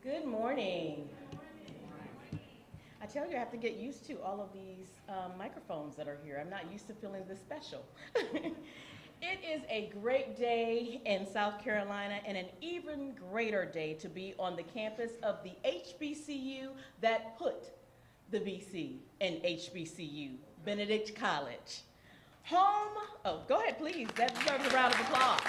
Good morning. I tell you, I have to get used to all of these microphones that are here. I'm not used to feeling this special. It is a great day in South Carolina and an even greater day to be on the campus of the HBCU that put the BC in HBCU, Benedict College. Home, oh, go ahead, please. That deserves a round of applause.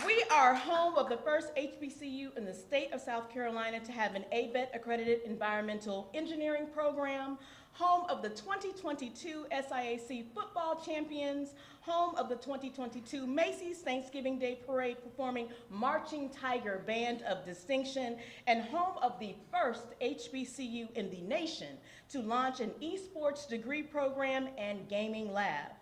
We are home of the first HBCU in the state of South Carolina to have an ABET accredited environmental engineering program, home of the 2022 SIAC football champions, home of the 2022 Macy's Thanksgiving Day Parade performing Marching Tiger Band of Distinction, and home of the first HBCU in the nation to launch an esports degree program and gaming lab.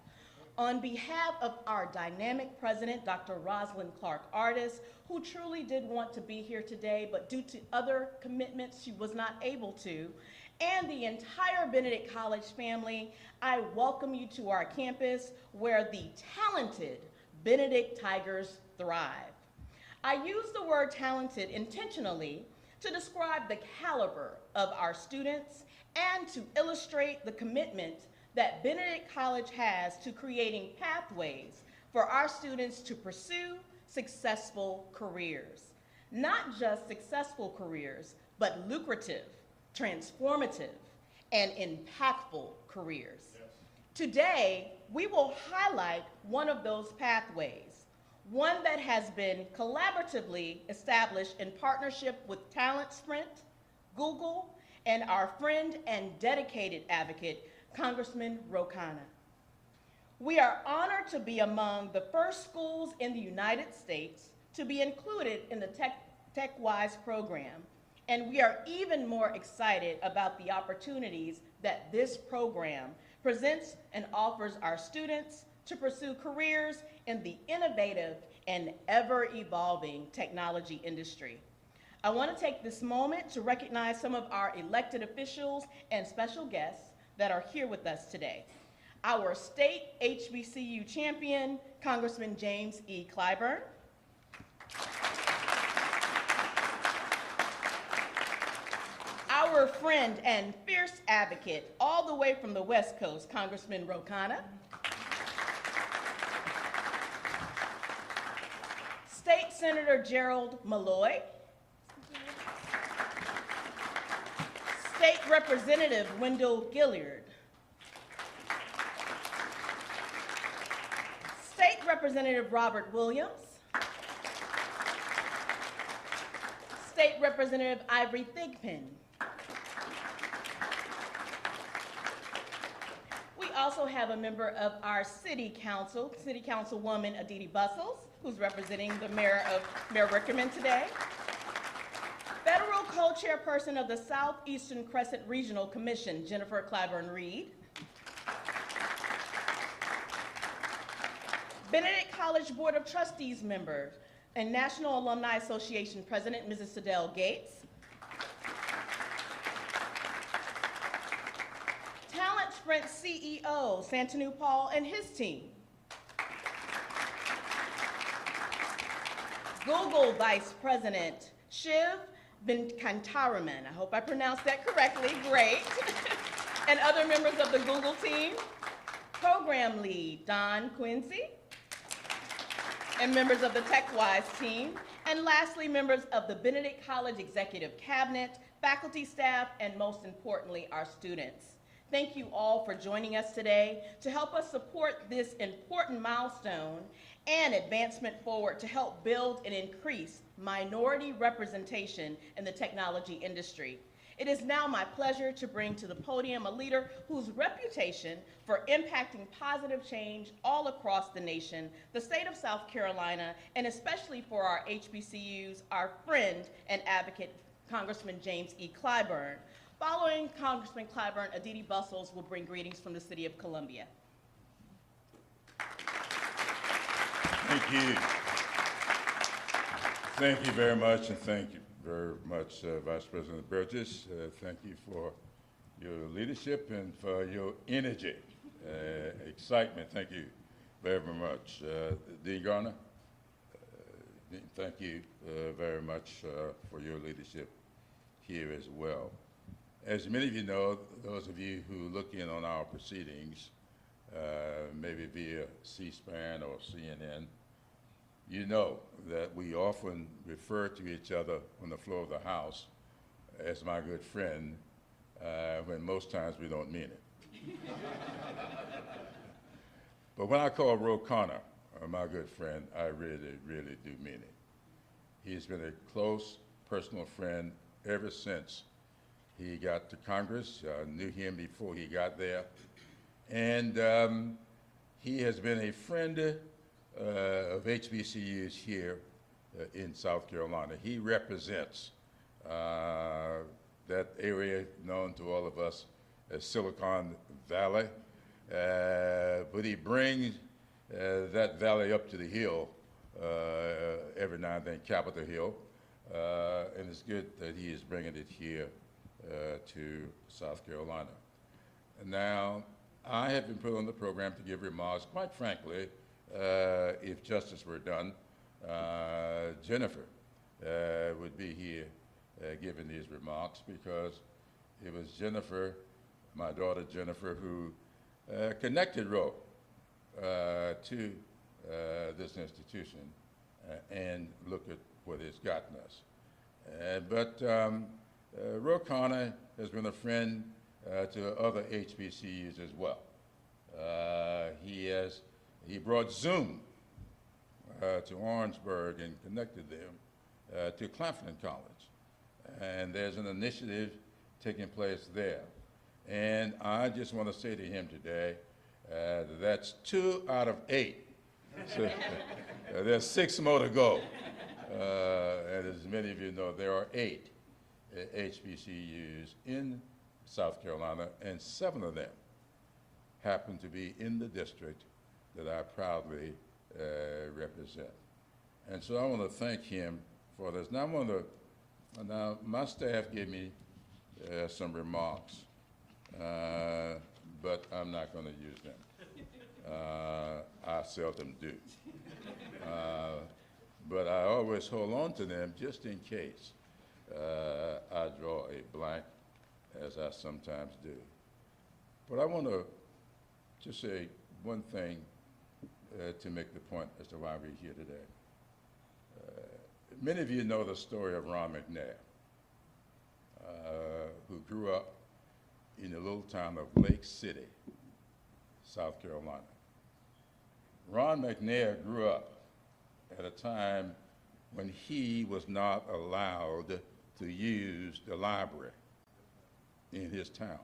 On behalf of our dynamic president, Dr. Rosalind Clark Artis, who truly did want to be here today, but due to other commitments, she was not able to, and the entire Benedict College family, I welcome you to our campus where the talented Benedict Tigers thrive. I use the word talented intentionally to describe the caliber of our students and to illustrate the commitment that Benedict College has to creating pathways for our students to pursue successful careers. Not just successful careers, but lucrative, transformative, and impactful careers. Yes. Today, we will highlight one of those pathways, one that has been collaboratively established in partnership with Talent Sprint, Google, and our friend and dedicated advocate, Congressman Rokana. We are honored to be among the first schools in the United States to be included in the TechWise program, and we are even more excited about the opportunities that this program presents and offers our students to pursue careers in the innovative and ever-evolving technology industry. I want to take this moment to recognize some of our elected officials and special guests that are here with us today. Our state HBCU champion, Congressman James E. Clyburn. Our friend and fierce advocate, all the way from the West Coast, Congressman Rokana. State Senator Gerald Malloy. State Representative Wendell Gilliard. State Representative Robert Williams. State Representative Ivory Thigpen. We also have a member of our City Councilwoman Aditi Bustles, who's representing the Mayor Rickerman today. Federal Co-Chairperson of the Southeastern Crescent Regional Commission, Jennifer Clyburn Reed. Benedict College Board of Trustees member and National Alumni Association President, Mrs. Sadell Gates. Talent Sprint CEO, Santanu Paul and his team. Google Vice President, Shiv Venkataraman, I hope I pronounced that correctly, great. And other members of the Google team. Program lead, Don Quincy. And members of the TechWise team. And lastly, members of the Benedict College Executive Cabinet, faculty staff, and most importantly, our students. Thank you all for joining us today to help us support this important milestone and advancement forward to help build and increase minority representation in the technology industry. It is now my pleasure to bring to the podium a leader whose reputation for impacting positive change all across the nation, the state of South Carolina, and especially for our HBCUs, our friend and advocate, Congressman James E. Clyburn. Following Congressman Clyburn, Aditi Bustles will bring greetings from the City of Columbia. Thank you. Thank you very much, and thank you very much, Vice President Burgess. Thank you for your leadership and for your energy, excitement. Thank you very much. Dee Garner, Thank you very much for your leadership here as well. As many of you know, those of you who look in on our proceedings, maybe via C-SPAN or CNN, you know that we often refer to each other on the floor of the House as my good friend, when most times we don't mean it. But when I call Ro Connor my good friend, I really, really do mean it. He's been a close personal friend ever since he got to Congress. I knew him before he got there. And he has been a friend of HBCUs here in South Carolina. He represents that area known to all of us as Silicon Valley, but he brings that valley up to the hill every now and then, Capitol Hill, and it's good that he is bringing it here to South Carolina. And now, I have been put on the program to give remarks. Quite frankly, if justice were done, Jennifer would be here giving these remarks, because it was Jennifer, my daughter Jennifer, who connected Ro to this institution, and look at what it's gotten us. But Ro Connor has been a friend to other HBCUs as well. He brought Zoom to Orangeburg and connected them to Clyburn College. And there's an initiative taking place there. And I just want to say to him today, that's 2 out of 8. So, there's 6 more to go. And as many of you know, there are 8 HBCUs in South Carolina, and 7 of them happen to be in the district that I proudly represent. And so I want to thank him for this. Now my staff gave me some remarks, but I'm not going to use them. I seldom do. But I always hold on to them just in case I draw a blank, as I sometimes do. But I want to just say one thing to make the point as to why we're here today. Many of you know the story of Ron McNair, who grew up in the little town of Lake City, South Carolina. Ron McNair grew up at a time when he was not allowed to use the library in his town.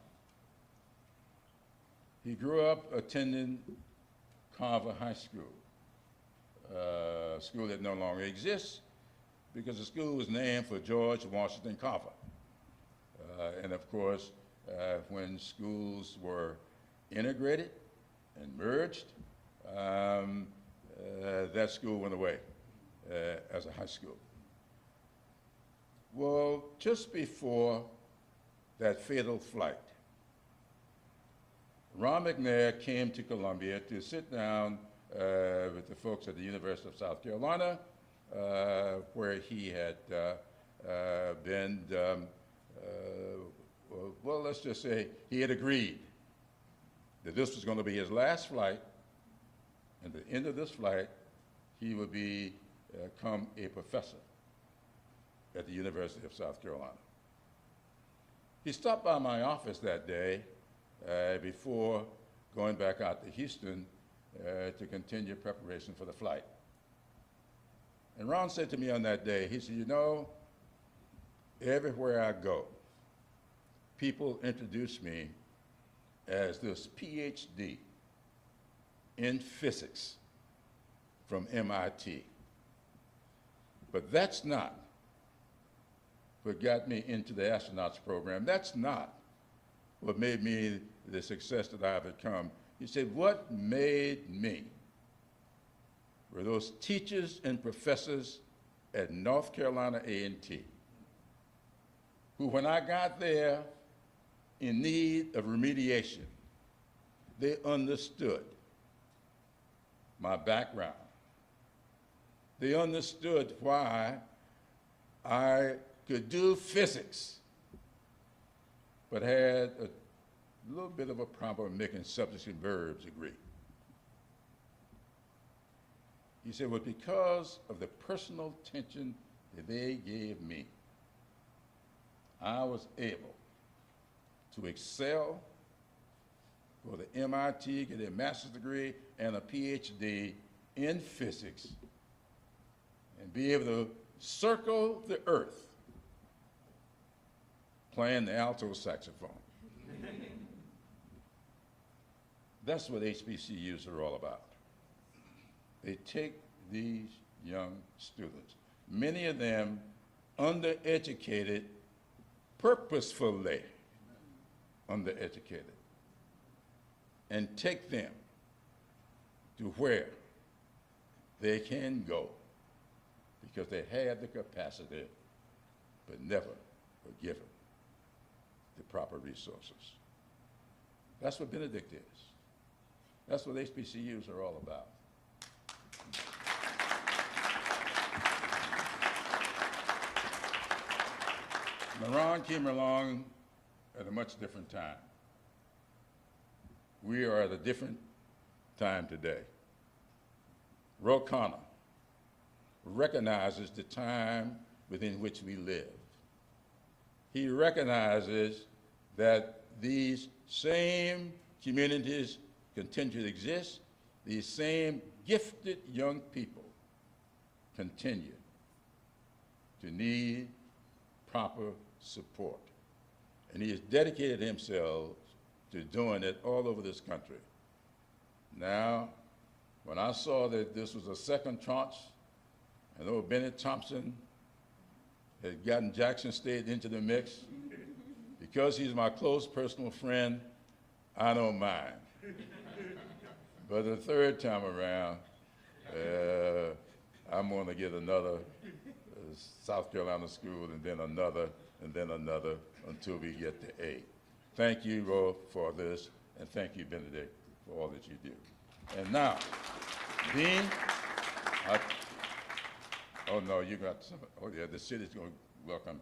He grew up attending Carver High School, a school that no longer exists because the school was named for George Washington Carver. And of course, when schools were integrated and merged, that school went away as a high school. Well, just before that fatal flight, Ron McNair came to Columbia to sit down with the folks at the University of South Carolina, where he had been, well, let's just say he had agreed that this was going to be his last flight, and at the end of this flight, he would become a professor at the University of South Carolina. He stopped by my office that day before going back out to Houston to continue preparation for the flight. And Ron said to me on that day, he said, you know, everywhere I go, people introduce me as this PhD in physics from MIT. But that's not what got me into the astronauts program. That's not what made me the success that I have become. He said, what made me were those teachers and professors at North Carolina A&T, who when I got there in need of remediation, they understood my background. they understood why I could do physics, but had a little bit of a problem making subjects and verbs agree. He said, well, because of the personal attention that they gave me, I was able to excel for the MIT, get a master's degree and a PhD in physics, and be able to circle the earth playing the alto saxophone. That's what HBCUs are all about. They take these young students, many of them undereducated, purposefully undereducated, and take them to where they can go because they had the capacity but never were given the proper resources. That's what Benedict is. That's what HBCUs are all about. Ron came along at a much different time. We are at a different time today. Ro Khanna recognizes the time within which we live. He recognizes that these same communities continue to exist, these same gifted young people continue to need proper support. And he has dedicated himself to doing it all over this country. Now, when I saw that this was a second tranche, and old Bennett Thompson had gotten Jackson State into the mix, because he's my close personal friend, I don't mind. But the third time around, I'm going to get another South Carolina school, and then another, until we get to 8. Thank you, Ro, for this, and thank you, Benedict, for all that you do. And now, Dean, oh no, you got some, oh yeah, the city's going to welcome.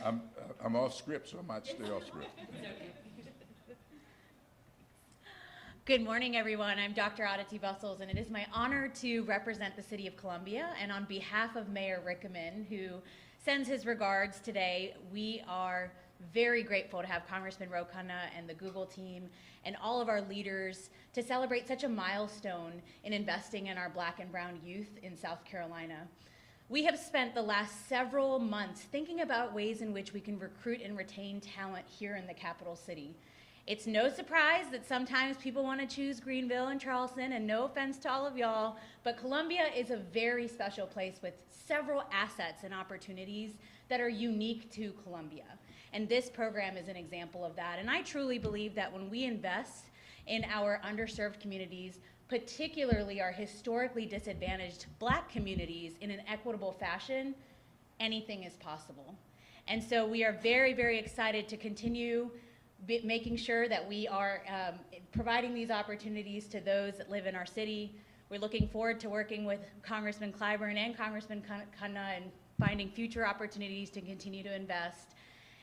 I'm off script, so I might stay off script. Good morning, everyone. I'm Dr. Aditi Bustles, and it is my honor to represent the City of Columbia. And on behalf of Mayor Rickaman, who sends his regards today, we are very grateful to have Congressman Ro Khanna and the Google team and all of our leaders to celebrate such a milestone in investing in our Black and brown youth in South Carolina. We have spent the last several months thinking about ways in which we can recruit and retain talent here in the capital city. It's no surprise that sometimes people want to choose Greenville and Charleston, and no offense to all of y'all, but Columbia is a very special place with several assets and opportunities that are unique to Columbia. And this program is an example of that. And I truly believe that when we invest in our underserved communities, particularly our historically disadvantaged Black communities, in an equitable fashion, anything is possible. And so we are very, very excited to continue making sure that we are providing these opportunities to those that live in our city. We're looking forward to working with Congressman Clyburn and Congressman Khanna and finding future opportunities to continue to invest.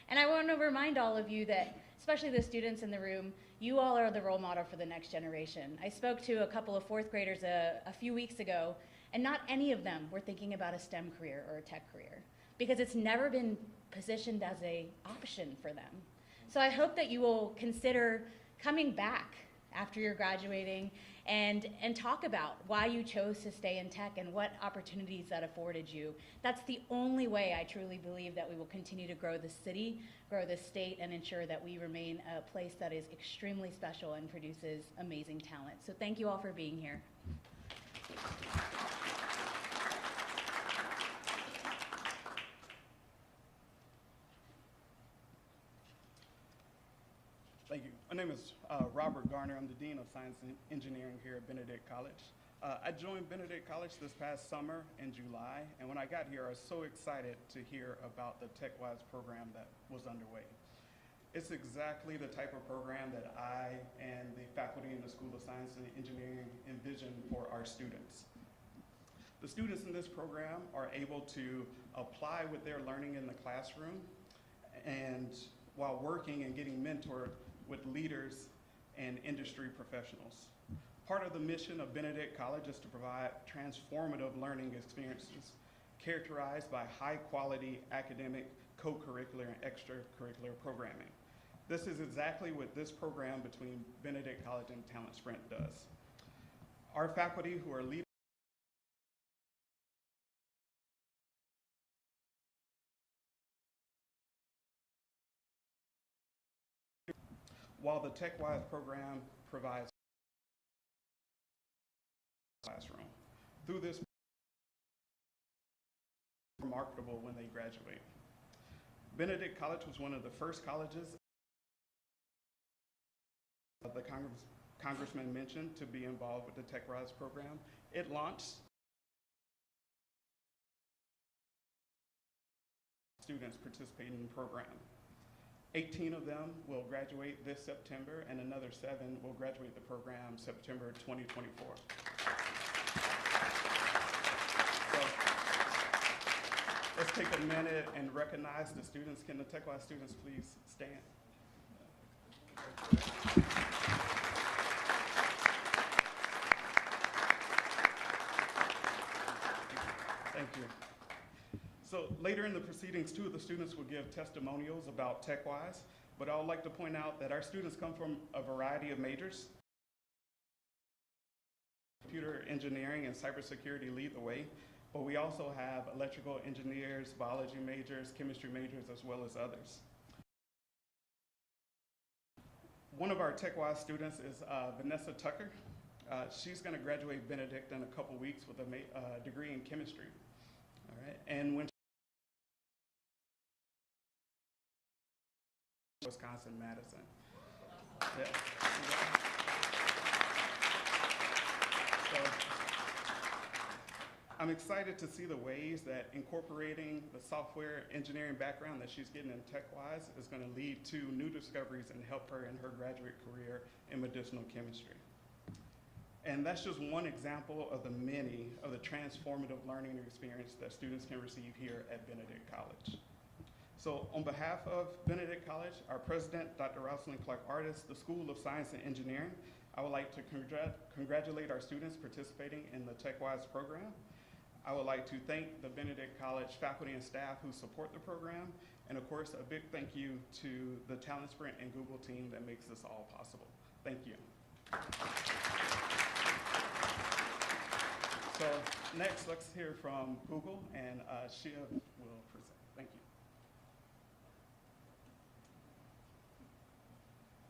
And I want to remind all of you that, especially the students in the room, you all are the role model for the next generation. I spoke to a couple of fourth graders a few weeks ago, and not any of them were thinking about a STEM career or a tech career, because it's never been positioned as an option for them. So I hope that you will consider coming back after you're graduating and talk about why you chose to stay in tech and what opportunities that afforded you. That's the only way I truly believe that we will continue to grow the city, grow the state, and ensure that we remain a place that is extremely special and produces amazing talent. So thank you all for being here. Thank you. My name is Robert Garner. I'm the Dean of Science and Engineering here at Benedict College. I joined Benedict College this past summer in July, and when I got here, I was so excited to hear about the TechWise program that was underway. It's exactly the type of program that I and the faculty in the School of Science and Engineering envision for our students. The students in this program are able to apply what they're learning in the classroom and while working and getting mentored with leaders and industry professionals. Part of the mission of Benedict College is to provide transformative learning experiences characterized by high-quality academic, co-curricular, and extracurricular programming. This is exactly what this program between Benedict College and Talent Sprint does. Our faculty who are leading while the TechWise program provides classroom. Through this, remarkable when they graduate. Benedict College was one of the first colleges the Congressman mentioned to be involved with the TechWise program. It launched students participating in the program. 18 of them will graduate this September, and another 7 will graduate the program September 2024. So let's take a minute and recognize the students. Can the TechWise students please stand? Thank you. So later in the proceedings, 2 of the students will give testimonials about TechWise, but I would like to point out that our students come from a variety of majors. Computer engineering and cybersecurity lead the way, but we also have electrical engineers, biology majors, chemistry majors, as well as others. One of our TechWise students is Vanessa Tucker. She's going to graduate Benedict in a couple weeks with a degree in chemistry. All right, and when Wisconsin-Madison. Yeah. So I'm excited to see the ways that incorporating the software engineering background that she's getting in TechWise is going to lead to new discoveries and help her in her graduate career in medicinal chemistry. And that's just one example of the many of the transformative learning experience that students can receive here at Benedict College. So on behalf of Benedict College, our president, Dr. Rosalind Clark-Artis, the School of Science and Engineering, I would like to congratulate our students participating in the TechWise program. I would like to thank the Benedict College faculty and staff who support the program, and of course, a big thank you to the Talent Sprint and Google team that makes this all possible. Thank you. So next, let's hear from Google, and Shia will present. Thank you.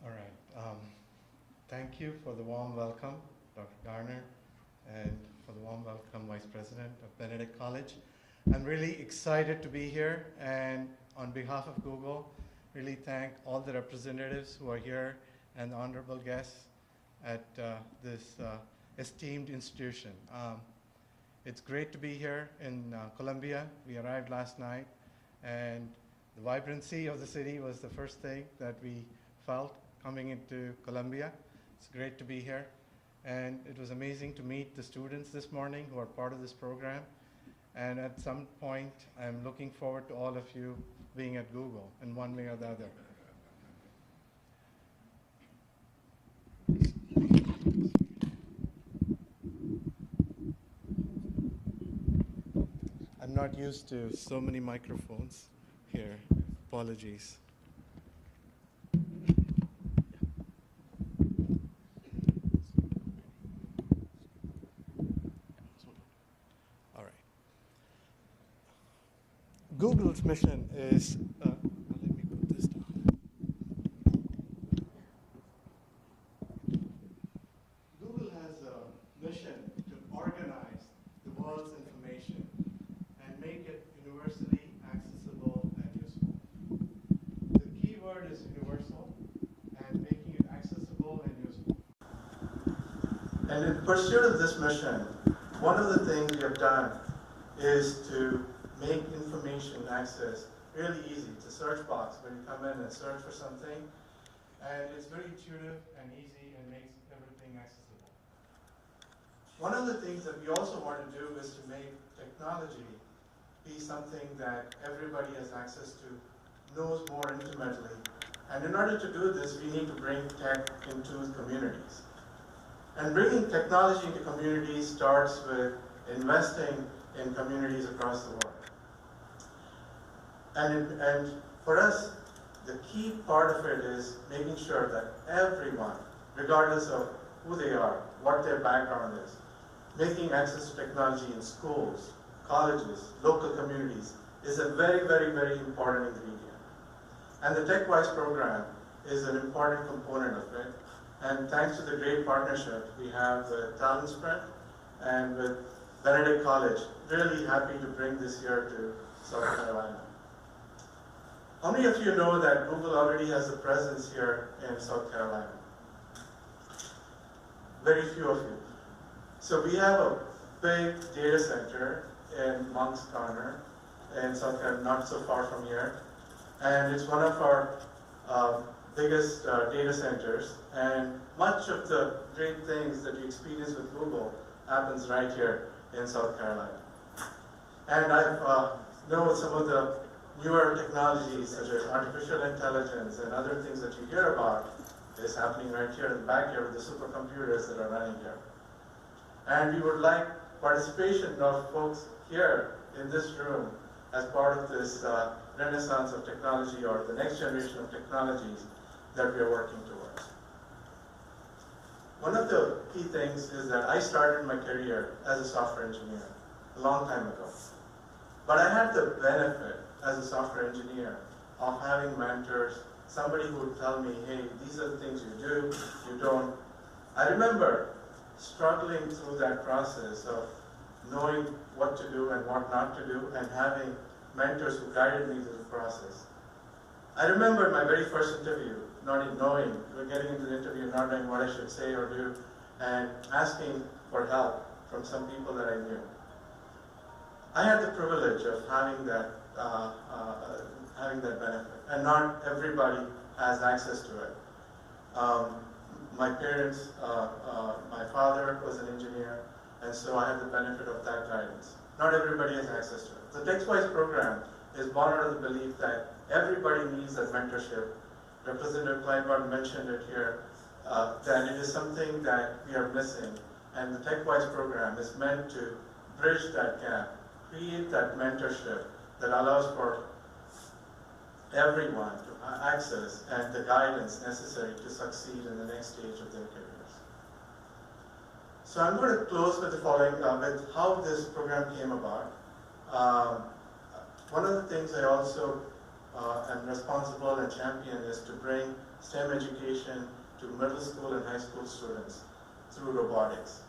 All right. Thank you for the warm welcome, Dr. Garner, and for the warm welcome, Vice President of Benedict College. I'm really excited to be here, and on behalf of Google, really thank all the representatives who are here and the honorable guests at this esteemed institution. It's great to be here in Columbia. We arrived last night, and the vibrancy of the city was the first thing that we felt coming into Columbia. It's great to be here. And it was amazing to meet the students this morning who are part of this program. And at some point, I'm looking forward to all of you being at Google in one way or the other. I'm not used to so many microphones here. Apologies. All right. Google's mission is, let me put this down. Google has a mission to organize the world's information and make it universally accessible and useful. The key word is universal and making it accessible and useful. And in pursuit of this mission, one of the things we have done is to make information access really easy. It's a search box where you come in and search for something, and it's very intuitive and easy and makes everything accessible. One of the things that we also want to do is to make technology be something that everybody has access to, knows more intimately. And in order to do this, we need to bring tech into communities. And bringing technology into communities starts with investing in communities across the world. And for us, the key part of it is making sure that everyone, regardless of who they are, what their background is, making access to technology in schools, colleges, local communities is a very, very, very important ingredient. And the TechWise program is an important component of it. And thanks to the great partnership we have with Talent Sprint and with Benedict College, really happy to bring this here to South Carolina. How many of you know that Google already has a presence here in South Carolina? Very few of you. So we have a big data center in Moncks Corner in South Carolina, not so far from here. And it's one of our biggest data centers. And much of the great things that you experience with Google happens right here in South Carolina. And I know some of the newer technologies such as artificial intelligence and other things that you hear about is happening right here in the back here with the supercomputers that are running here. And we would like participation of folks here in this room as part of this renaissance of technology or the next generation of technologies that we are working towards. One of the key things is that I started my career as a software engineer a long time ago. But I had the benefit as a software engineer of having mentors, somebody who would tell me, hey, these are the things you do, you don't. I remember struggling through that process of knowing what to do and what not to do and having mentors who guided me through the process. I remember my very first interview, not even knowing, getting into the interview, not knowing what I should say or do, and asking for help from some people that I knew. I had the privilege of having that benefit, and not everybody has access to it. My parents, my father was an engineer, and so I had the benefit of that guidance. Not everybody has access to it. The TechWise program is born out of the belief that everybody needs that mentorship. Representative Clyburn mentioned it here, that it is something that we are missing, and the TechWise program is meant to bridge that gap, create that mentorship that allows for everyone to access and the guidance necessary to succeed in the next stage of their careers. So I'm going to close with the following, with how this program came about. One of the things I also am responsible and champion is to bring STEM education to middle school and high school students through robotics.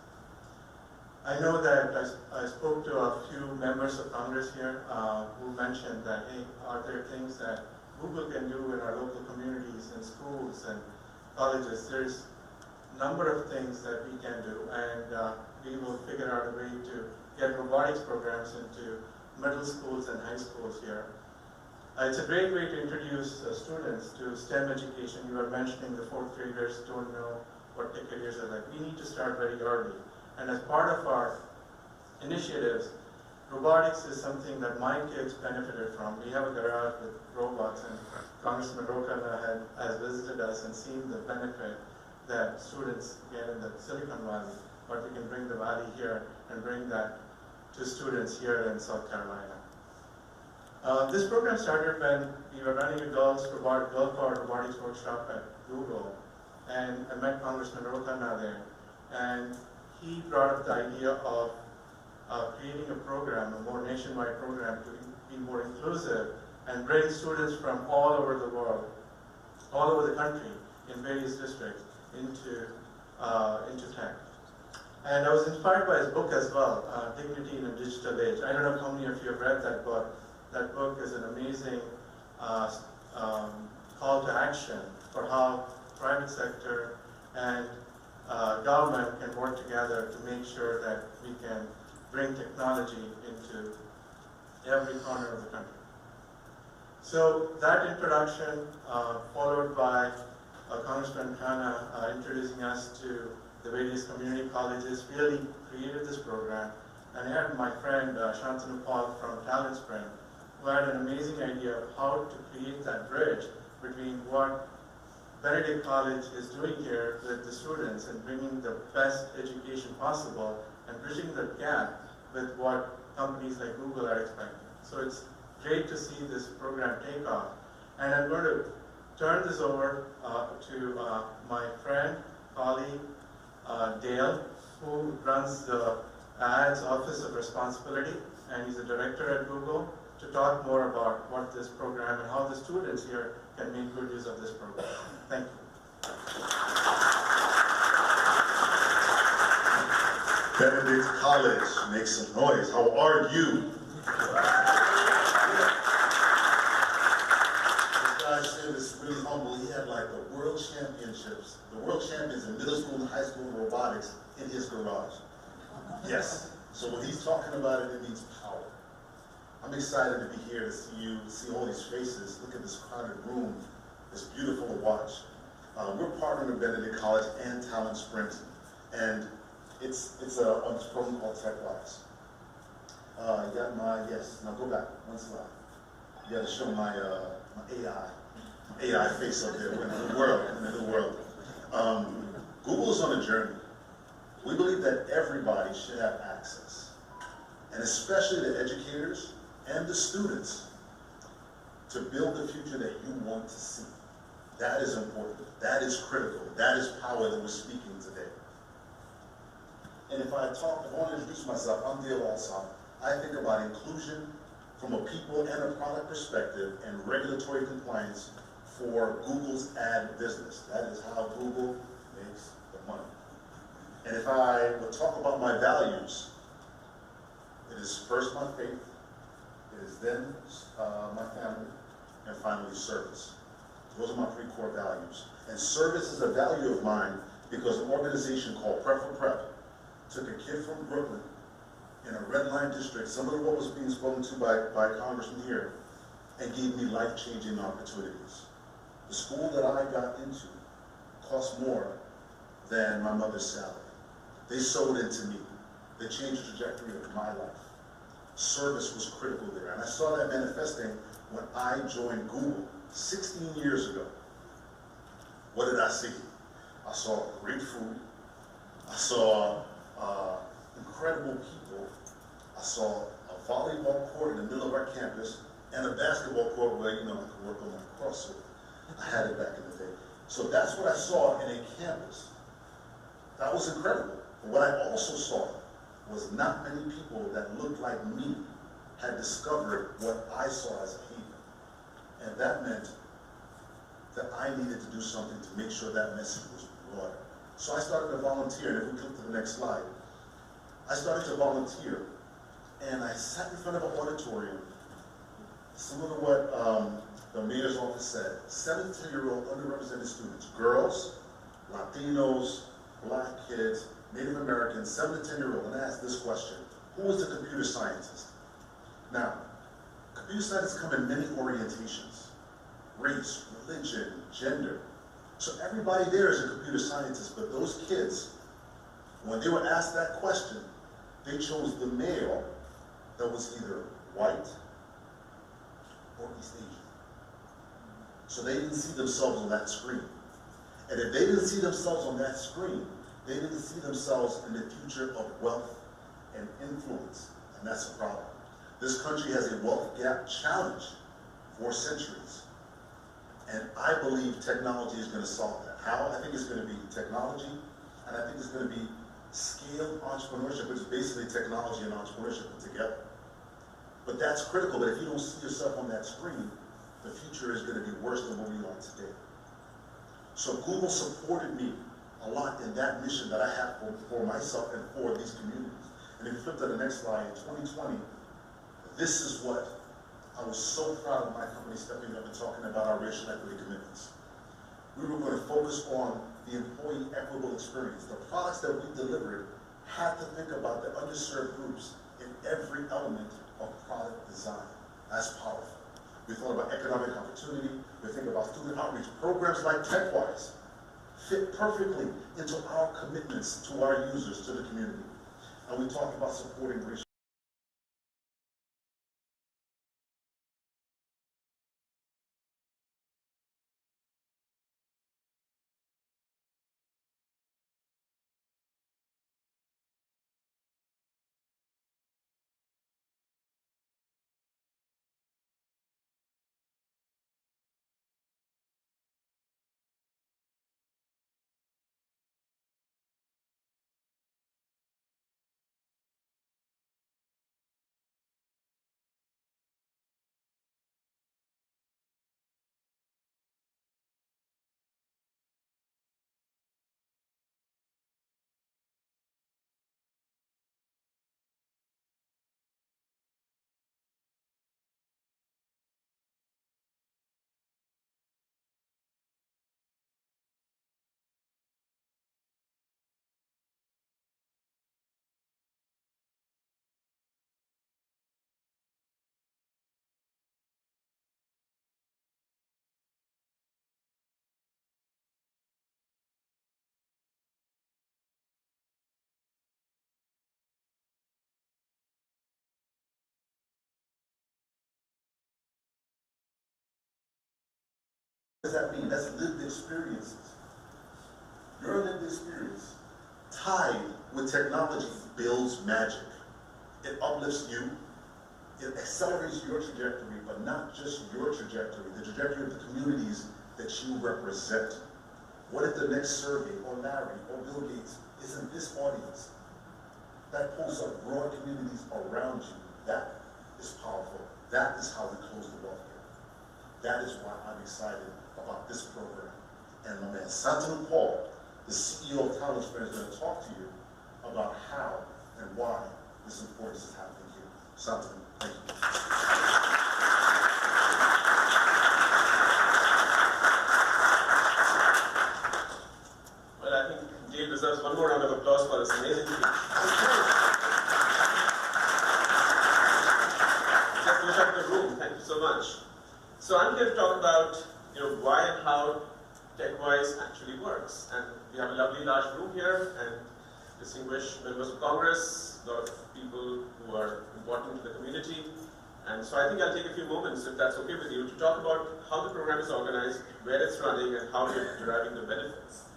I know that I spoke to a few members of Congress here who mentioned that, hey, are there things that Google can do in our local communities and schools and colleges? There's a number of things that we can do, and we will figure out a way to get robotics programs into middle schools and high schools here. It's a great way to introduce students to STEM education. You were mentioning the fourth graders don't know what their careers are like. We need to start very early. And as part of our initiatives, robotics is something that my kids benefited from. We have a garage with robots, and Congressman Rokana has visited us and seen the benefit that students get in the Silicon Valley, but we can bring the valley here and bring that to students here in South Carolina. This program started when we were running a girl-powered robotics workshop at Google, and I met Congressman Rokana there, and he brought up the idea of creating a program, a more nationwide program to be more inclusive and bring students from all over the world, all over the country, in various districts, into tech. And I was inspired by his book as well, Dignity in a Digital Age. I don't know how many of you have read that book. That book is an amazing call to action for how private sector and government can work together to make sure that we can bring technology into every corner of the country. So that introduction, followed by Congressman Hanna introducing us to the various community colleges really created this program. And I had my friend Shantanu Paul from Talent Spring, who had an amazing idea of how to create that bridge between what Benedict College is doing here with the students and bringing the best education possible and bridging the gap with what companies like Google are expecting. So it's great to see this program take off. And I'm going to turn this over to my friend, colleague, Dale, who runs the Ads Office of Responsibility, and he's a director at Google, to talk more about what this program and how the students here can make good use of this program. Thank you. Benedict College, make some noise. How are you? This guy said it's really humble. He had like the world championships, the world champions in middle school and high school robotics in his garage. Yes. So when he's talking about it, it means power. I'm excited to be here to see you, see all these faces. Look at this crowded room. It's beautiful to watch. We're partnering with Benedict College and Talent Springs, and it's a program called TechWise. You got my, yes, now go back, one slide. You got to show my, my AI face up there in the world. Google is on a journey. We believe that everybody should have access, and especially the educators and the students, to build the future that you want to see. That is important. That is critical. That is power that we're speaking today. And if I want to introduce myself, I'm Dale Alsop. I think about inclusion from a people and a product perspective and regulatory compliance for Google's ad business. That is how Google makes the money. And if I would talk about my values, it is first my faith, it is then my family, and finally service. Those are my three core values. And service is a value of mine because an organization called Prep for Prep took a kid from Brooklyn in a red line district, similar to what was being spoken to by Congressman here, and gave me life-changing opportunities. The school that I got into cost more than my mother's salary. They sold into me. They changed the trajectory of my life. Service was critical there. And I saw that manifesting when I joined Google 16 years ago. What did I see? I saw great food. I saw incredible people. I saw a volleyball court in the middle of our campus and a basketball court where, I could work on my crossfit. I had it back in the day. So that's what I saw in a campus. That was incredible. But what I also saw was not many people that looked like me had discovered what I saw as a haven. And that meant that I needed to do something to make sure that message was broader. So I started to volunteer, and if we click to the next slide, I started to volunteer, and I sat in front of an auditorium, similar to what the mayor's office said, 7 to 10-year-old underrepresented students, girls, Latinos, Black kids, Native Americans, 7 to 10-year-old, and I asked this question: who is the computer scientist? Now, computer scientists come in many orientations: race, religion, gender. So everybody there is a computer scientist, but those kids, when they were asked that question, they chose the male that was either white or East Asian. So they didn't see themselves on that screen. And if they didn't see themselves on that screen, they didn't see themselves in the future of wealth and influence, and that's a problem. This country has a wealth gap challenge for centuries, and I believe technology is going to solve that. How? I think it's going to be technology, and I think it's going to be scaled entrepreneurship, which is basically technology and entrepreneurship put together. But that's critical, but if you don't see yourself on that screen, the future is going to be worse than what we are today. So Google supported me a lot in that mission that I have for myself and for these communities. And if you flip to the next slide, in 2020, this is what I was so proud of my company stepping up and talking about our racial equity commitments. We were going to focus on the employee equitable experience. The products that we delivered had to think about the underserved groups in every element of product design. That's powerful. We thought about economic opportunity. We think about student outreach programs like TechWise. fit perfectly into our commitments to our users, to the community. And we talked about supporting racial. What does that mean? That's lived experiences. Your lived experience tied with technology builds magic. It uplifts you. It accelerates your trajectory, but not just your trajectory, the trajectory of the communities that you represent. What if the next survey, or Larry, or Bill Gates, is in this audience? That pulls up broad communities around you. That is powerful. That is how we close the wealth gap. That is why I'm excited about this program. And my man, Santanu Paul, the CEO of Talent Experience, is going to talk to you about how and why this importance is happening here. Santanu, thank you. Well, I think Dale deserves one more round of applause for this amazing speech. Just look at the room. Thank you so much. So I'm here to talk about why and how TechWise actually works. And we have a lovely large room here and distinguished members of Congress, a lot of people who are important to the community. And so I think I'll take a few moments, if that's okay with you, to talk about how the program is organized, where it's running, and how we're deriving the benefits.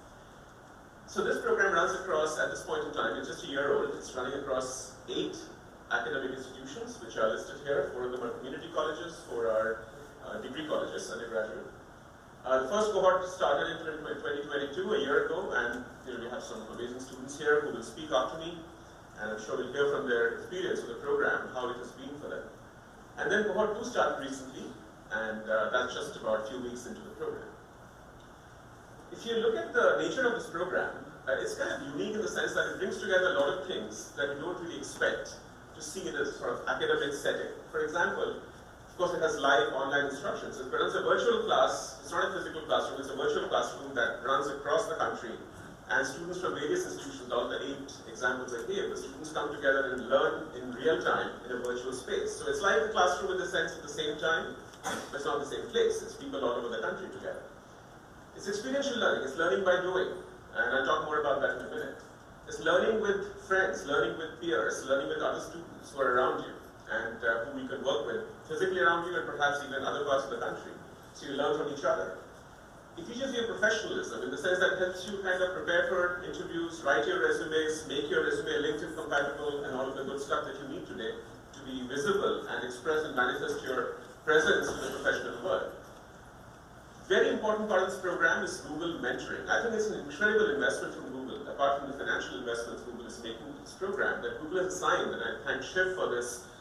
So this program runs across, at this point in time, it's just a year old. It's running across 8 academic institutions, which are listed here. 4 of them are community colleges, 4 are degree colleges, undergraduate. The first cohort started in 2022, a year ago, and we have some amazing students here who will speak after me, and I'm sure we'll hear from their experience with the program, how it has been for them. And then cohort 2 started recently, and that's just about a few weeks into the program. If you look at the nature of this program, it's kind of unique in the sense that it brings together a lot of things that you don't really expect to see in a sort of academic setting. For example, of course, it has live online instructions. It runs a virtual class. It's not a physical classroom. It's a virtual classroom that runs across the country. And students from various institutions, all the 8 examples I gave, the students come together and learn in real time in a virtual space. So it's like a classroom in the sense at the same time, but it's not the same place. It's people all over the country together. It's experiential learning. It's learning by doing. And I'll talk more about that in a minute. It's learning with friends, learning with peers, learning with other students who are around you, and who you can work with physically around you and perhaps even in other parts of the country. So you learn from each other. It teaches you professionalism in the sense that it helps you kind of prepare for interviews, write your resumes, make your resume LinkedIn compatible, and all of the good stuff that you need today to be visible and express and manifest your presence in the professional world. Very important part of this program is Google mentoring. I think it's an incredible investment from Google, apart from the financial investments Google is making in this program, that Google has signed, and I thank Shiv for this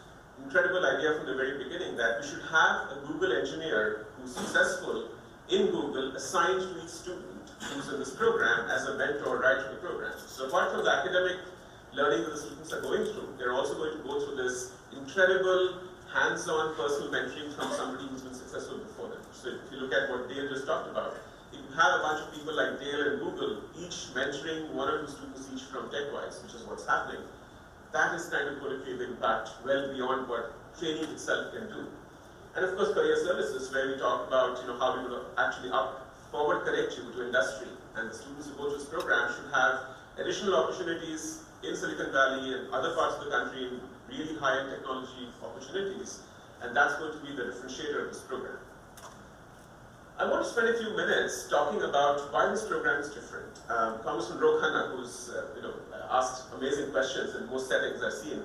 incredible idea from the very beginning, that we should have a Google engineer who's successful in Google assigned to each student who's in this program as a mentor right through the program. So apart from the academic learning that the students are going through, they're also going to go through this incredible hands-on personal mentoring from somebody who's been successful before them. So if you look at what Dale just talked about, if you have a bunch of people like Dale and Google, each mentoring 1 or 2 students each from TechWise, which is what's happening, that is kind of going to create impact well beyond what training itself can do. And of course, career services, where we talk about how we will actually forward connect you to industry and the students who go to this program should have additional opportunities in Silicon Valley and other parts of the country in really high-end technology opportunities, and that's going to be the differentiator of this program. I want to spend a few minutes talking about why this program is different. Congressman Rokhanna, who's asked amazing questions in most settings I've seen,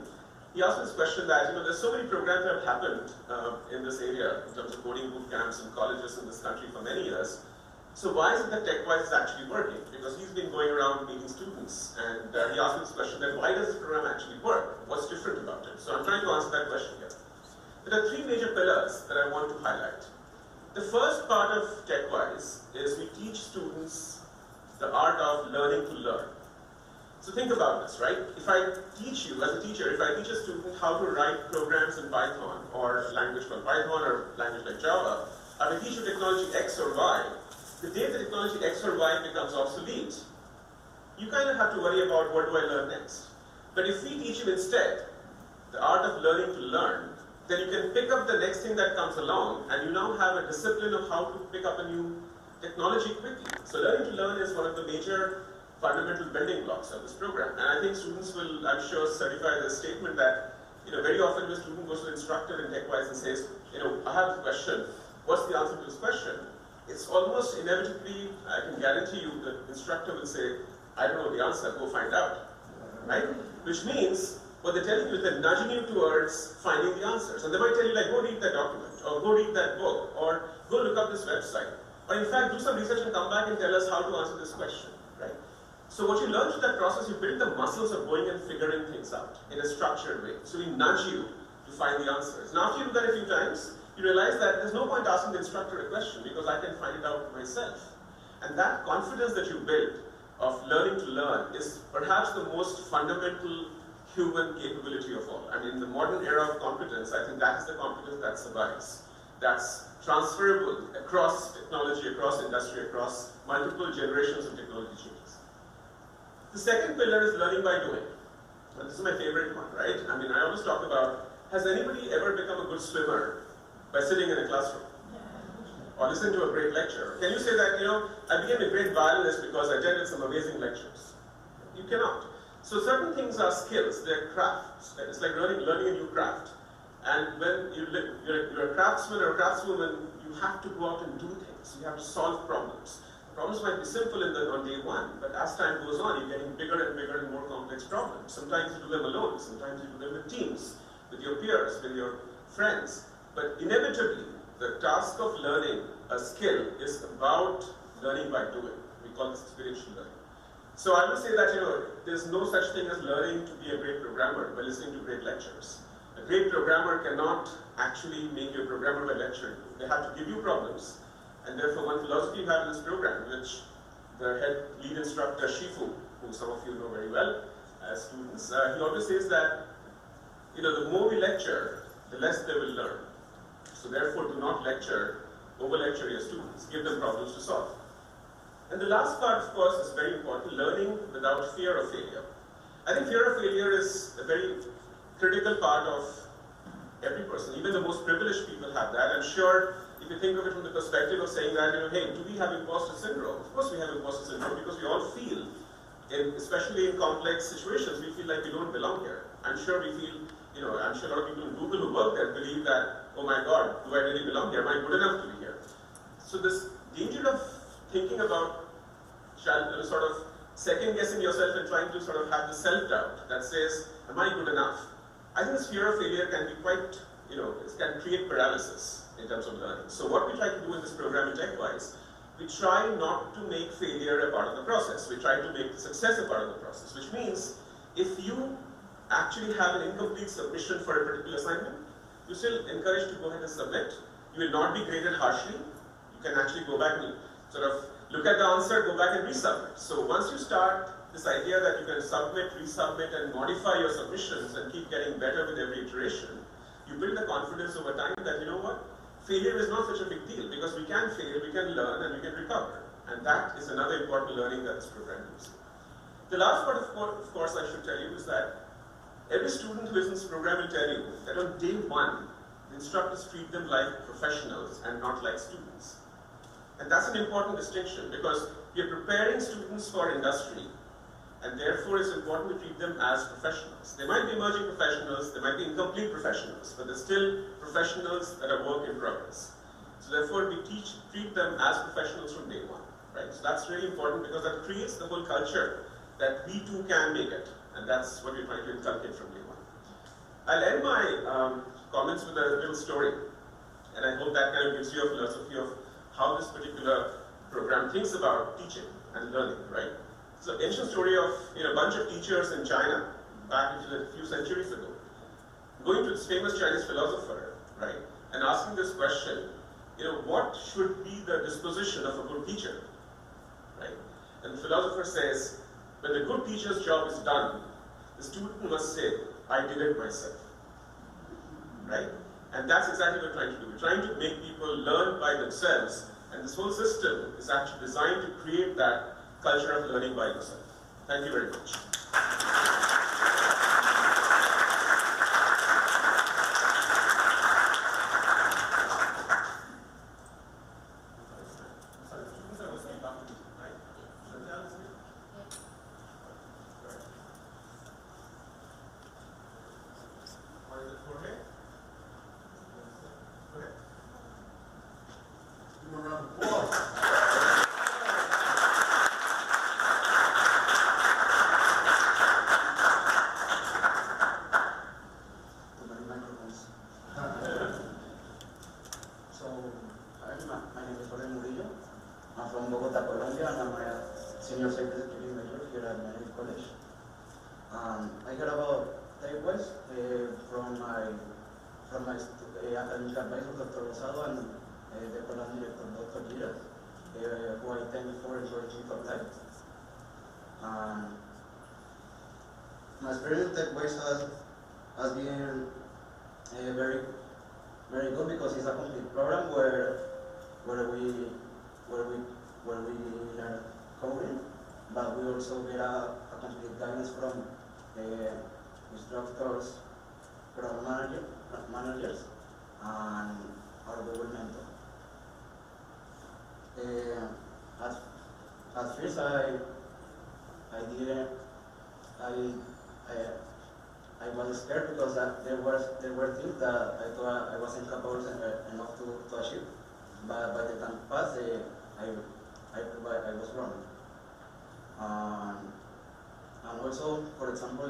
he asked this question that there's so many programs that have happened in this area in terms of coding boot camps and colleges in this country for many years. So why is it that TechWise is actually working? Because he's been going around meeting students, and he asked me this question, then why does this program actually work? What's different about it? So I'm trying to answer that question here. There are three major pillars that I want to highlight. The first part of TechWise is we teach students the art of learning to learn. So think about this, right? If I teach you, as a teacher, if I teach a student how to write programs in Python, or a language called Python, or a language like Java, I will teach you technology X or Y. The day the technology X or Y becomes obsolete, you kind of have to worry about what do I learn next. But if we teach you instead the art of learning to learn, then you can pick up the next thing that comes along, and you now have a discipline of how to pick up a new technology quickly. So learning to learn is one of the major fundamental building blocks of this program. And I think students will, I'm sure, certify this statement that, very often the student goes to the instructor in TechWise and says, I have a question, what's the answer to this question? It's almost inevitably, I can guarantee you, the instructor will say, I don't know the answer, go find out, right? Which means, what they're telling you is they're nudging you towards finding the answers. And they might tell you, like, go read that document, or go read that book, or go look up this website. Or in fact, do some research and come back and tell us how to answer this question, right? So what you learn through that process, you build the muscles of going and figuring things out in a structured way. So we nudge you to find the answers. Now after you do that a few times, you realize that there's no point asking the instructor a question because I can find it out myself. And that confidence that you build of learning to learn is perhaps the most fundamental human capability of all. I mean, in the modern era of competence, I think that is the competence that survives. That's transferable across technology, across industry, across multiple generations of technology changes. The second pillar is learning by doing. And this is my favorite one, right? I mean, I always talk about, has anybody ever become a good swimmer by sitting in a classroom? Or listen to a great lecture? Can you say that, I became a great violinist because I attended some amazing lectures? You cannot. So certain things are skills, they're crafts. It's like learning a new craft. And when you're a craftsman or a craftswoman, you have to go out and do things. You have to solve problems. Problems might be simple on day one, but as time goes on, you're getting bigger and bigger and more complex problems. Sometimes you do them alone, sometimes you do them with teams, with your peers, with your friends. But inevitably, the task of learning a skill is about learning by doing. We call this experiential learning. So I will say that, there's no such thing as learning to be a great programmer by listening to great lectures. A great programmer cannot actually make you a programmer by lecturing. They have to give you problems. And therefore, one philosophy you have in this program, which the head lead instructor, Shifu, who some of you know very well as students, he always says that, the more we lecture, the less they will learn. So therefore, do not over-lecture your students. Give them problems to solve. And the last part, of course, is very important, learning without fear of failure. I think fear of failure is a very critical part of every person. Even the most privileged people have that. I'm sure if you think of it from the perspective of saying that, hey, do we have imposter syndrome? Of course we have imposter syndrome because we all feel, especially in complex situations, we feel like we don't belong here. I'm sure we feel, I'm sure a lot of people in Google who work there believe that, oh my God, do I really belong here? Am I good enough to be here? So this danger of thinking about sort of second-guessing yourself and trying to sort of have the self-doubt that says, am I good enough? I think this fear of failure can be quite, it can create paralysis in terms of learning. So what we try to do in this program in TechWise, we try not to make failure a part of the process. We try to make success a part of the process, which means if you actually have an incomplete submission for a particular assignment, you're still encouraged to go ahead and submit. You will not be graded harshly. You can actually go back and sort of look at the answer, go back and resubmit. So once you start this idea that you can submit, resubmit, and modify your submissions and keep getting better with every iteration, you build the confidence over time that, failure is not such a big deal because we can fail, we can learn, and we can recover. And that is another important learning that this program gives. The last part, of course, I should tell you is that every student who is in this program will tell you that on day one, the instructors treat them like professionals and not like students. And that's an important distinction because We are preparing students for industry, and therefore it's important to treat them as professionals. They might be emerging professionals, they might be incomplete professionals, but they're still professionals that are work in progress. So therefore we treat them as professionals from day one, right? So that's really important because that creates the whole culture that we too can make it, and that's what we're trying to inculcate from day one. I'll end my comments with a little story, and I hope that kind of gives you a philosophy of how this particular program thinks about teaching and learning, right? So ancient story of a bunch of teachers in China back a few centuries ago, going to this famous Chinese philosopher, right, and asking this question, what should be the disposition of a good teacher, right? And the philosopher says, when the good teacher's job is done, the student must say, I did it myself, right? And that's exactly what we're trying to do. We're trying to make people learn by themselves, and this whole system is actually designed to create that culture of learning by yourself. Thank you very much. Senior Secretary Major here at Benedict College. I heard about TechWise from my academic advisor, Dr. Rosado, and the program director, Dr. Gira, who I thank for encouraging me to apply. My experience at TechWise has been very good because it's a complete program where we learn coding, but we also get a complete guidance from instructors, program managers, and our Google mentor. At first, I was scared because there were things that I thought I wasn't capable enough to achieve. But by the time passed, I was wrong. And also, for example,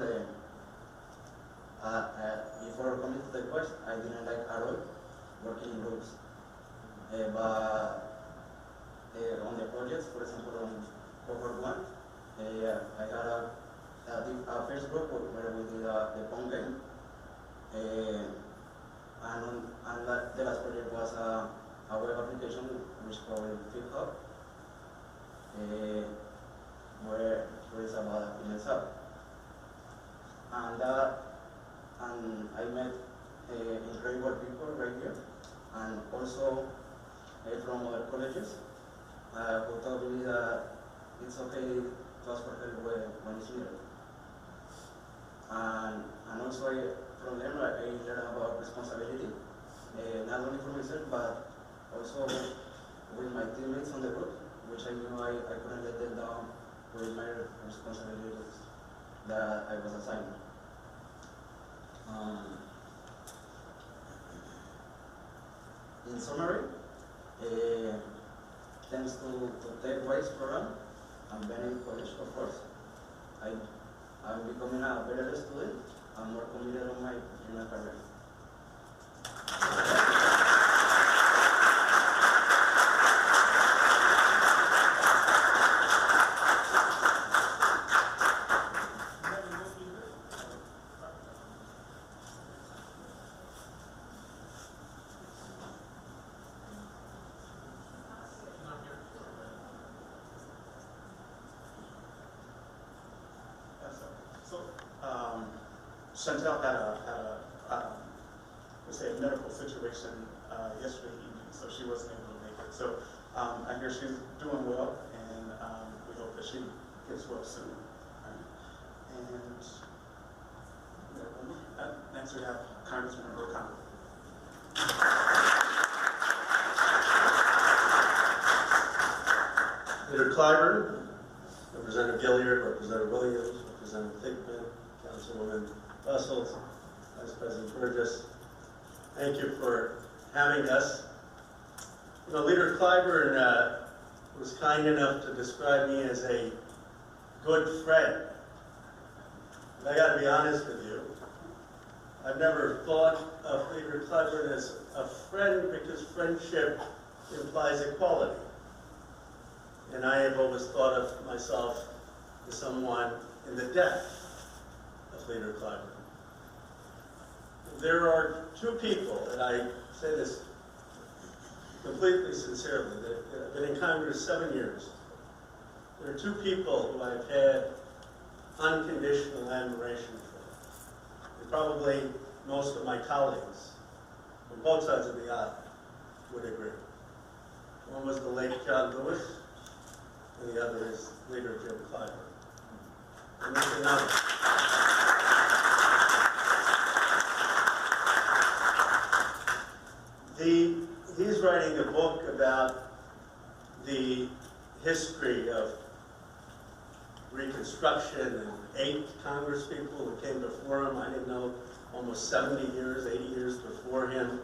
before coming to TechWise, I didn't like at all working in groups. But on the projects, for example, on cohort 1, I had a first group where we did the Pong game. And the last project was a web application which called FitHub, where it's about a fitness app. And I met incredible people right here, and also from other colleges who told me that it's okay to ask for help when it's needed. And also from them I learned about responsibility, not only for myself but also with my teammates on the group, which I knew I couldn't let them down with my responsibilities that I was assigned. In summary, thanks to TechWise program and Benedict College, of course, I'm becoming a better student and more committed on my career. Chantel had a medical situation yesterday evening, so she wasn't able to make it. So I hear she's doing well, and we hope that she gets well soon. And next we have Congressman O'Connell. Good Clyburn, Representative Gilliard, Representative Williams, Representative Thigpen, Councilwoman Bustles, Vice President Burgess, thank you for having us. You know, Leader Clyburn was kind enough to describe me as a good friend. And I got to be honest with you, I've never thought of Leader Clyburn as a friend because friendship implies equality. And I have always thought of myself as someone in the depth of Leader Clyburn. There are two people, and I say this completely sincerely, that I've been in Congress 7 years. There are two people who I've had unconditional admiration for. And probably most of my colleagues on both sides of the aisle would agree. One was the late John Lewis, and the other is Leader Jim Clyburn. And there's another. He's writing a book about the history of Reconstruction and 8 congresspeople who came before him. I didn't know, almost 70 years, 80 years before him.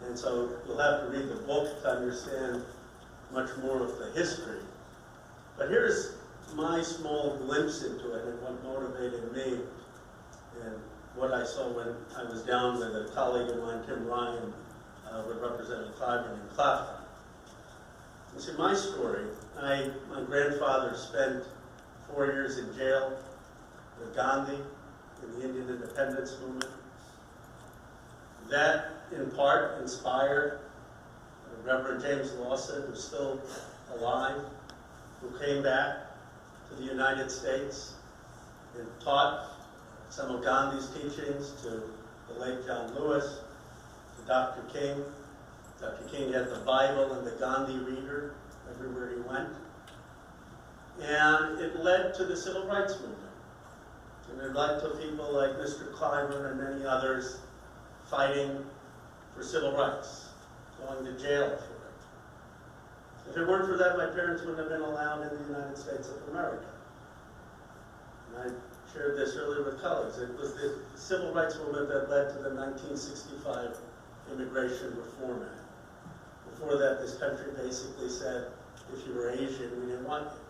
And so you'll have to read the book to understand much more of the history. But here's my small glimpse into it and what motivated me and what I saw when I was down with a colleague of mine, Tim Ryan, with Representative Clyburn in Claflin. You see, my story, my grandfather spent 4 years in jail with Gandhi in the Indian independence movement. That, in part, inspired Reverend James Lawson, who's still alive, who came back to the United States and taught some of Gandhi's teachings to the late John Lewis, to Dr. King. Dr. King had the Bible and the Gandhi reader everywhere he went. And it led to the Civil Rights Movement. And it led to people like Mr. Clyburn and many others fighting for civil rights, going to jail for it. If it weren't for that, my parents wouldn't have been allowed in the United States of America. And I shared this earlier with colleagues. It was the civil rights movement that led to the 1965 Immigration Reform Act. Before that, this country basically said, if you were Asian, we didn't want you.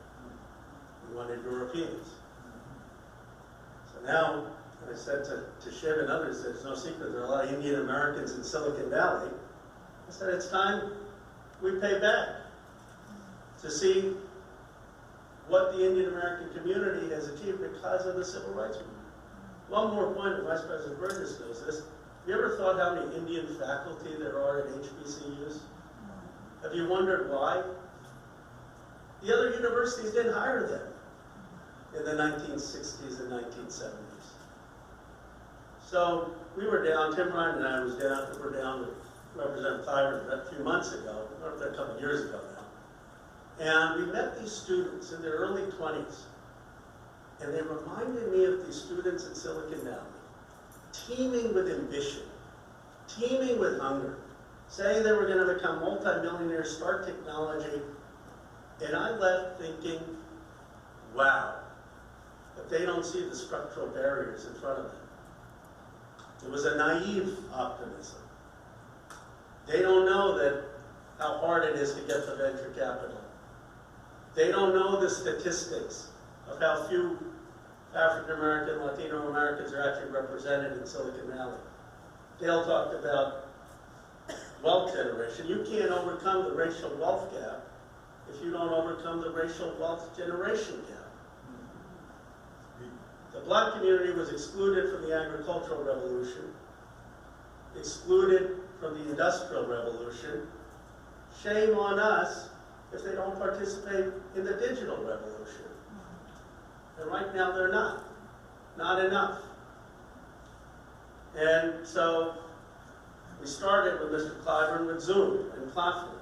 We wanted Europeans. So now, I said to Shiv and others, there's no secret, there are a lot of Indian Americans in Silicon Valley. I said, it's time we pay back to see what the Indian American community has achieved because of the civil rights movement. One more point, and Vice President Burgess knows this. Have you ever thought how many Indian faculty there are at HBCUs? Have you wondered why? The other universities didn't hire them in the 1960s and 1970s. So we were down, Tim Ryan and I were down with Representative Clyburn a few months ago, or a couple of years ago now. And we met these students in their early 20s. And they reminded me of these students in Silicon Valley, teeming with ambition, teeming with hunger, saying they were going to become multimillionaires, start technology. And I left thinking, wow, but they don't see the structural barriers in front of them. It was a naive optimism. They don't know that how hard it is to get the venture capital. They don't know the statistics of how few African American, Latino Americans are actually represented in Silicon Valley. Dale talked about wealth generation. You can't overcome the racial wealth gap if you don't overcome the racial wealth generation gap. The black community was excluded from the agricultural revolution, excluded from the industrial revolution. Shame on us if they don't participate in the digital revolution. And right now they're not enough. And so we started with Mr. Clyburn with Zoom and Claflin.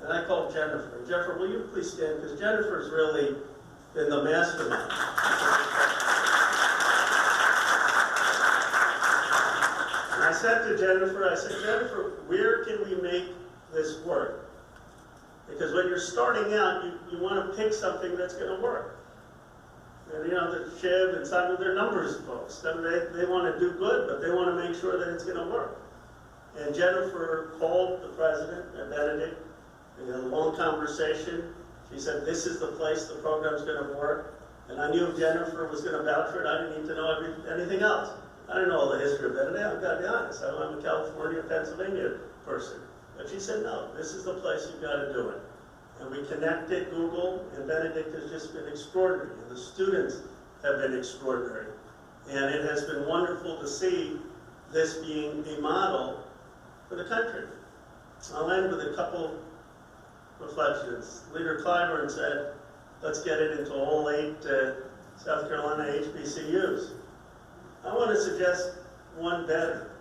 And I called Jennifer. Jennifer, will you please stand? Because Jennifer's really been the mastermind. And I said to Jennifer, Jennifer, where can we make this work? Because when you're starting out, you want to pick something that's going to work. And you know, the Shiv and some of their numbers folks, they want to do good, but they want to make sure that it's going to work. And Jennifer called the president at Benedict. We had a long conversation. She said, this is the place the program's going to work. And I knew if Jennifer was going to vouch for it, I didn't need to know anything else. I didn't know all the history of Benedict. I've got to be honest. I'm a California, Pennsylvania person. But she said, no, this is the place you've got to do it. And we connected Google, and Benedict has just been extraordinary. And the students have been extraordinary. And it has been wonderful to see this being a model for the country. I'll end with a couple reflections. Leader Clyburn said, let's get it into all 8 South Carolina HBCUs. I want to suggest one better.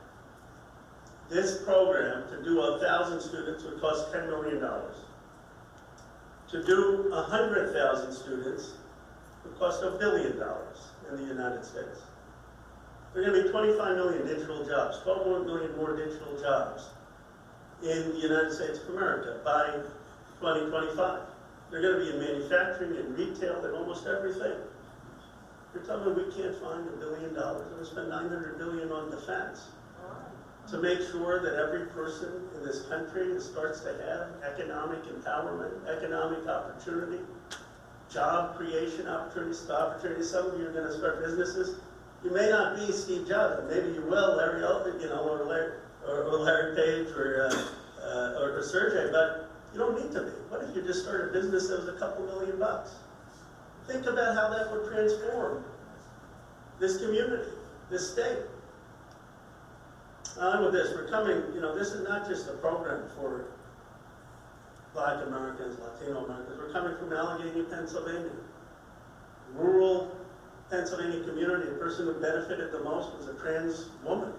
This program, to do 1,000 students, would cost $10 million. To do 100,000 students would cost $1 billion in the United States. There are going to be 25 million digital jobs, 12 million more digital jobs in the United States of America by 2025. They're going to be in manufacturing and retail and almost everything. You're telling me we can't find $1 billion and we spend $900 billion on defense to make sure that every person in this country starts to have economic empowerment, economic opportunity, job creation opportunities. Some of you are going to start businesses. You may not be Steve Jobs, but maybe you will, Larry Elder, you know, or Larry Page, or Sergey, but you don't need to be. What if you just started a business that was a couple $1 million bucks? Think about how that would transform this community, this state. With this, we're coming, you know, this is not just a program for Black Americans, Latino Americans. We're coming from Allegheny, Pennsylvania. Rural Pennsylvania community, the person who benefited the most was a trans woman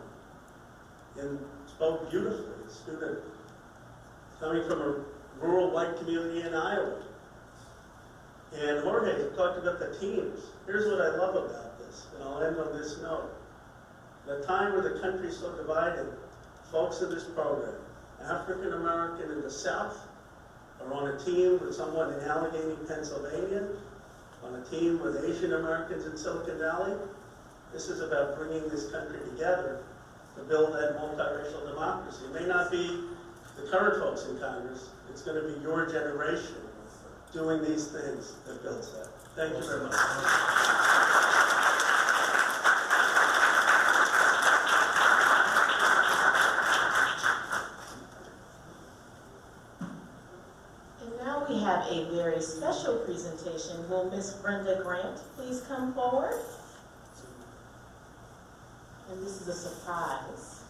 and spoke beautifully, a student coming from a rural white community in Iowa. And Jorge talked about the teams. Here's what I love about this, and I'll end on this note. At a time where the country's so divided, folks in this program, African American in the South, are on a team with someone in Allegheny, Pennsylvania, on a team with Asian Americans in Silicon Valley. This is about bringing this country together to build that multiracial democracy. It may not be the current folks in Congress, it's going to be your generation doing these things that builds that. Thank you very much. We have a very special presentation. Will Miss Brenda Grant please come forward? And this is a surprise.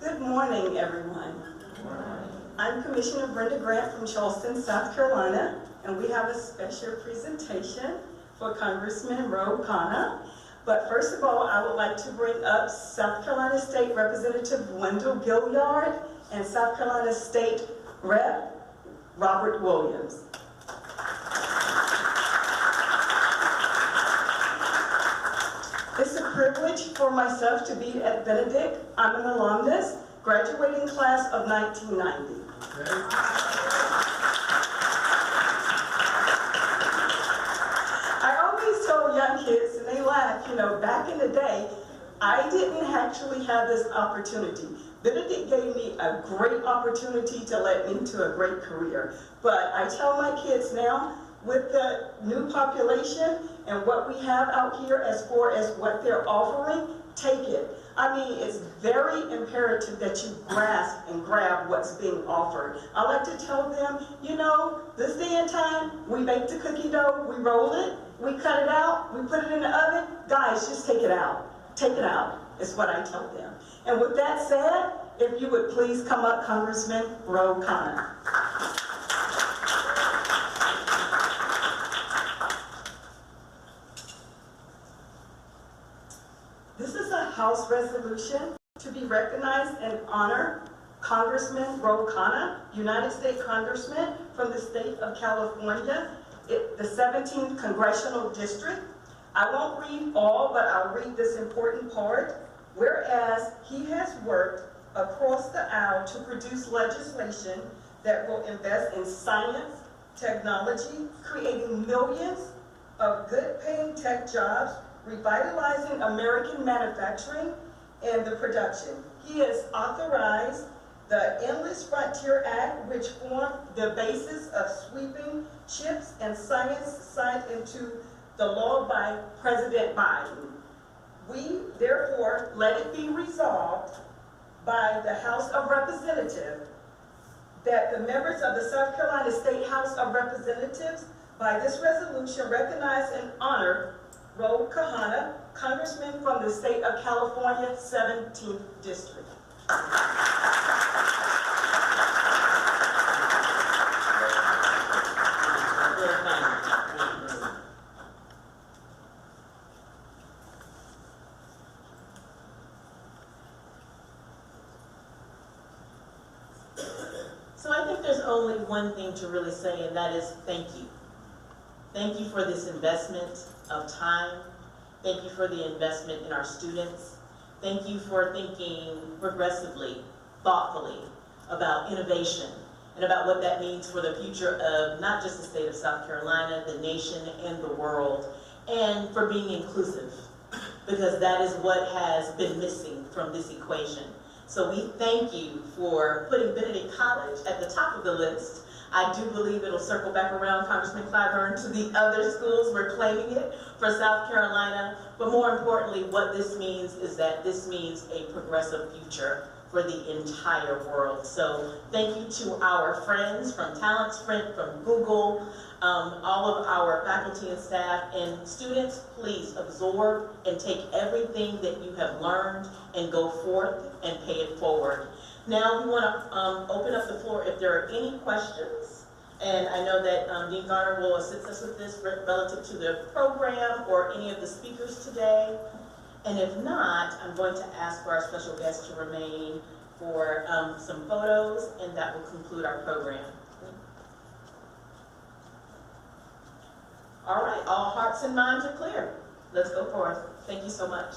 Good morning, everyone. Good morning. I'm Commissioner Brenda Grant from Charleston, South Carolina, and we have a special presentation for Congressman Roe Conner. But first of all, I would like to bring up South Carolina State Representative Wendell Gilliard and South Carolina State Rep Robert Williams. It's a privilege for myself to be at Benedict. I'm an alumnus, graduating class of 1990. Young kids, and they laugh, you know, back in the day, I didn't actually have this opportunity. Benedict gave me a great opportunity to let me into a great career. But I tell my kids now, with the new population and what we have out here as far as what they're offering, take it. I mean, it's very imperative that you grasp and grab what's being offered. I like to tell them, you know, this day and time, we make the cookie dough, we roll it, we cut it out, we put it in the oven. Guys, just take it out. Take it out, is what I tell them. And with that said, if you would please come up, Congressman Roe Conner. This is a House resolution to be recognized and honor Congressman Roe Conner, United States Congressman from the state of California, the 17th Congressional District. I won't read all, but I'll read this important part. Whereas he has worked across the aisle to produce legislation that will invest in science, technology, creating millions of good-paying tech jobs, revitalizing American manufacturing and the production. He has authorized the Endless Frontier Act, which formed the basis of sweeping chips and science signed into the law by President Biden. We, therefore, let it be resolved by the House of Representatives that the members of the South Carolina State House of Representatives, by this resolution, recognize and honor Ro Kahana, Congressman from the state of California, 17th District. So I think there's only one thing to really say, and that is thank you. Thank you for this investment of time. Thank you for the investment in our students. Thank you for thinking progressively, thoughtfully about innovation and about what that means for the future of not just the state of South Carolina, the nation, and the world, and for being inclusive, because that is what has been missing from this equation. So we thank you for putting Benedict College at the top of the list. I do believe it'll circle back around, Congressman Clyburn, to the other schools. We're claiming it for South Carolina. But more importantly, what this means is that this means a progressive future for the entire world. So thank you to our friends from Talent Sprint, from Google, all of our faculty and staff, and students, please absorb and take everything that you have learned and go forth and pay it forward. Now we want to open up the floor if there are any questions, and I know that Dean Garner will assist us with this relative to the program or any of the speakers today. And if not, I'm going to ask for our special guest to remain for some photos, and that will conclude our program. All right, all hearts and minds are clear. Let's go forth. Thank you so much.